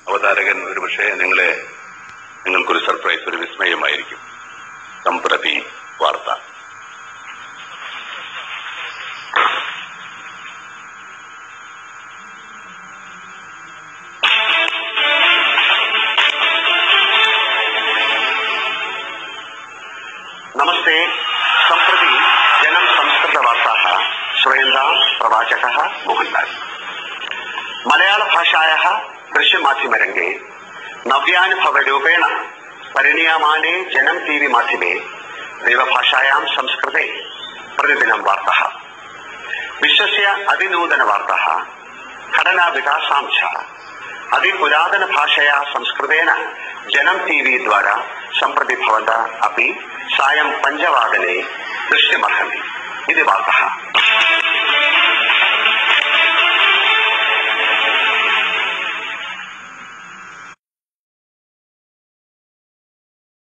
അവതാരകൻ ഒരുപക്ഷെ നിങ്ങൾക്കൊരു സർപ്രൈസ്, ഒരു വിസ്മയമായിരിക്കും. സംപ്രതി വാർത്ത. नमस्ते. सम्प्रति जनं संस्कृतवार्ताः श्रूयन्तां प्रवाचकः मोहनलाल. मलयाळभाषायाः दृश्यमाध्यमरङ्गे नव्यानुभवरूपेण परिणीयमाने जनं टीवी माध्यमे देवभाषायां संस्कृते प्रतिदिनं वार्ताः, विश्वस्य अतिनूतनवार्ताः, घटनाविकासां च अतिपुरातनभाषया संस्कृतेन जनं टीवी द्वारा सम्प्रति भवन्तः अपि सायं 5 वादने दृश्यमर्हन्ति. इति वार्ताः.